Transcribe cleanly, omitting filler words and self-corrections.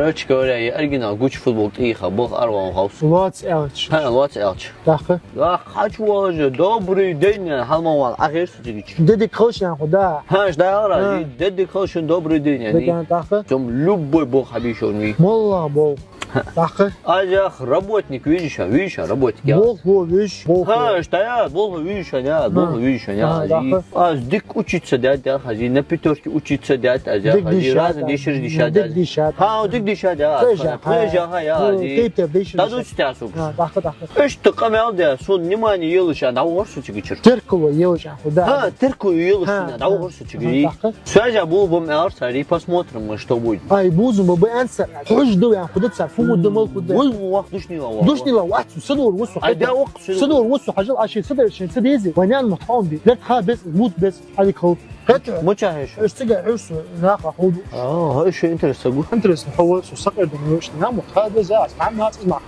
Короче говоря, я оригинал Гуччи футбол тихо, бог арвал хаус. What's Elch? What's Elch? Дахы. Да, хочу уже. Добрый день, Халмавал. Ахир сутигич. Деди Кошан худа. Да, деди Кошан, добрый день. Деган дахы. Там любой бог обещанный. Молла бол. Дахы. Ажах, работник, видишь, работник. Бог, видишь, бог. Стоят, бог, видишь, а дик учиться, да, хази, на пятерке учиться, да, хази, разные дешевые дешевые. Дик дешевые, да. Дадут стясу. Что камел, да, сон внимание елыша, на угорсу чигичер. Теркова елыша худа. Терку елыша, на угорсу чигичер. Связя был бом арсари, посмотрим, что будет. Ай, бузум бы ансер. Хош до я худа царфу دمال خود وقت دشني دشني لو وقت صدور وسو هذا وقت صدور وسو حاجه عشان صدر عشان سديزي ونان مطعم دي لا تخابس موت بس هذيك هو متشاهش اشتقى عرس ناقه حوض ايش انت لسه انت لسه هو سو سقر دموش نام هذا زاس مع ما تسمع